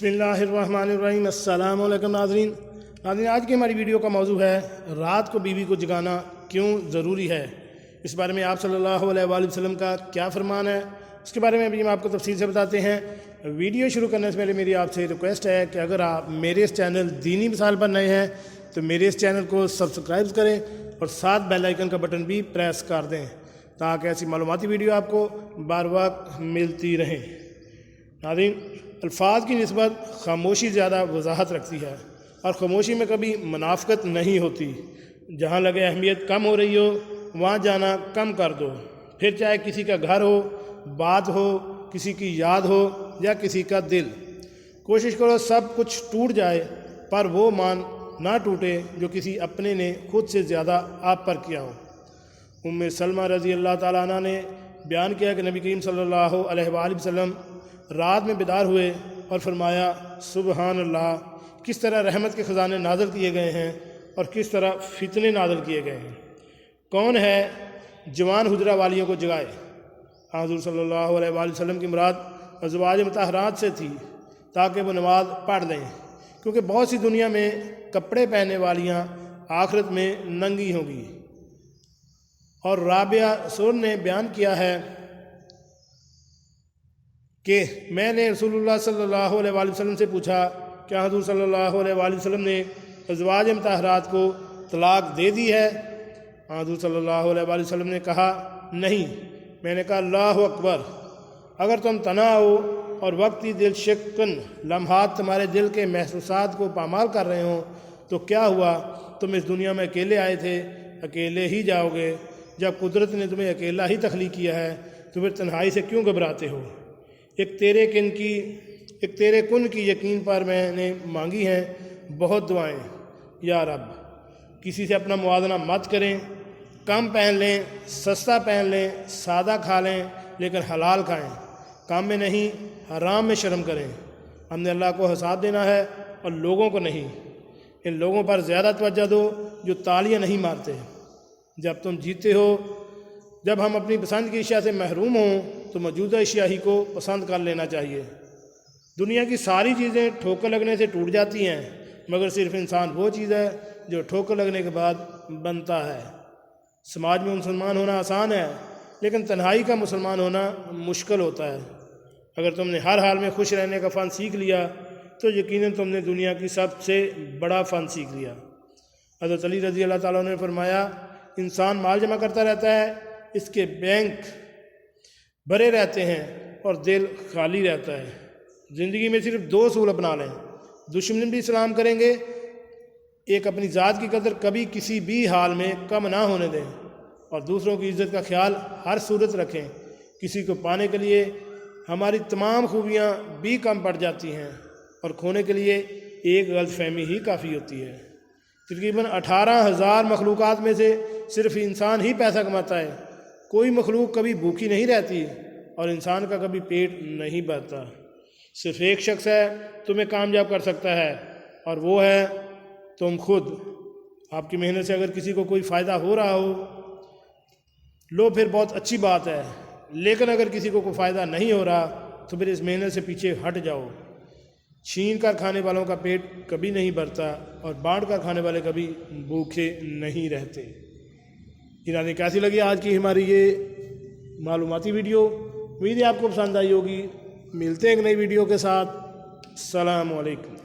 बिस्मिल्लाहिर्रहमानिर्रहीम। अस्सलाम वालेकुम नाज़रीन। आज की हमारी वीडियो का मौजू है रात को बीवी को जगाना क्यों ज़रूरी है। इस बारे में आप सल्लल्लाहु अलैहि वसल्लम का क्या फरमान है, उसके बारे में अभी हम आपको तफसील से बताते हैं। वीडियो शुरू करने से पहले मेरी आपसे रिक्वेस्ट है कि अगर आप मेरे इस चैनल दीनी मिसाल पर नए हैं तो मेरे इस चैनल को सब्सक्राइब करें और साथ बेल आइकन का बटन भी प्रेस कर दें ताकि ऐसी मालूमाती वीडियो आपको बार वक्त मिलती रहे। नाज़रीन, अल्फाज की निस्बत खामोशी ज़्यादा वजाहत रखती है और ख़ामोशी में कभी मुनाफ़क़त नहीं होती। जहाँ लगे अहमियत कम हो रही हो वहाँ जाना कम कर दो, फिर चाहे किसी का घर हो, बात हो, किसी की याद हो या किसी का दिल। कोशिश करो सब कुछ टूट जाए पर वो मान ना टूटे जो किसी अपने ने खुद से ज़्यादा आप पर किया हो। उम्मे सलमा रज़ी अल्लाह ताला अन्हा ने बयान किया कि नबी करीम सल्लल्लाहु अलैहि वसल्लम रात में बेदार हुए और फरमाया, सुबहान अल्लाह, किस तरह रहमत के ख़ज़ाने नाज़िल किए गए हैं और किस तरह फितने नाज़िल किए गए हैं। कौन है जवान हुजरा वालियों को जगाए। हुज़ूर सल्लल्लाहु अलैहि वसल्लम की मुराद अज़वाज मुतहरात से थी ताकि वो नमाज पढ़ लें, क्योंकि बहुत सी दुनिया में कपड़े पहनने वालियाँ आखिरत में नंगी होंगी। और राबिया सुर ने बयान किया है कि मैंने रसूलुल्लाह सल्लल्लाहु अलैहि वसल्लम से पूछा, क्या हुज़ूर सल्लल्लाहु अलैहि वसल्लम ने अज़वाज मुतहरात को तलाक दे दी है। हुज़ूर सल्लल्लाहु अलैहि वसल्लम ने कहा, नहीं। मैंने कहा, अल्लाहु अकबर, अगर तुम तना हो और वक्ती दिल शिकन लम्हात तुम्हारे दिल के महसूसात को पामाल कर रहे हो तो क्या हुआ, तुम इस दुनिया में अकेले आए थे, अकेले ही जाओगे। जब कुदरत ने तुम्हें अकेला ही तख्लीक किया है तो फिर तन्हाई से क्यों घबराते हो। एक तेरे कुन की यकीन पर मैंने मांगी हैं बहुत दुआएं। या रब, किसी से अपना मुआवजा मत करें, कम पहन लें, सस्ता पहन लें, सादा खा लें लेकिन हलाल खाएं, काम में नहीं हराम में शर्म करें। हमने अल्लाह को हिसाब देना है और लोगों को नहीं। इन लोगों पर ज़्यादा तवज्जो दो जो तालियां नहीं मारते। जब तुम जीते हो, जब हम अपनी पसंद की अशिया से महरूम हों तो मौजूदा अशिया ही को पसंद कर लेना चाहिए। दुनिया की सारी चीज़ें ठोकर लगने से टूट जाती हैं, मगर सिर्फ इंसान वो चीज़ है जो ठोकर लगने के बाद बनता है। समाज में मुसलमान होना आसान है लेकिन तन्हाई का मुसलमान होना मुश्किल होता है। अगर तुमने हर हाल में खुश रहने का फ़न सीख लिया तो यकीनन तुमने दुनिया की सबसे बड़ा फ़न सीख लिया। हज़रत अली रज़ी अल्लाह ताला ने फरमाया, इंसान माल जमा करता रहता है, इसके बैंक भरे रहते हैं और दिल खाली रहता है। ज़िंदगी में सिर्फ दो असूल अपना लें, दुश्मन भी सलाम करेंगे। एक, अपनी ज़ात की कदर कभी किसी भी हाल में कम ना होने दें और दूसरों की इज़्ज़त का ख्याल हर सूरत रखें। किसी को पाने के लिए हमारी तमाम खूबियाँ भी कम पड़ जाती हैं और खोने के लिए एक गलतफहमी ही काफ़ी होती है। तकरीबन 18,000 मखलूक़ात में से सिर्फ इंसान ही पैसा कमाता है। कोई मखलूक कभी भूखी नहीं रहती और इंसान का कभी पेट नहीं भरता। सिर्फ एक शख्स है तुम्हें कामयाब कर सकता है और वो है तुम खुद। आपकी मेहनत से अगर किसी को कोई फ़ायदा हो रहा हो लो, फिर बहुत अच्छी बात है, लेकिन अगर किसी को कोई फ़ायदा नहीं हो रहा तो फिर इस मेहनत से पीछे हट जाओ। छीन कर खाने वालों का पेट कभी नहीं भरता और बांट कर खाने वाले कभी भूखे नहीं रहते। इन्हें कैसी लगी आज की हमारी ये मालूमाती वीडियो। उम्मीद है आपको पसंद आई होगी। मिलते हैं एक नई वीडियो के साथ। अस्सलाम वालेकुम।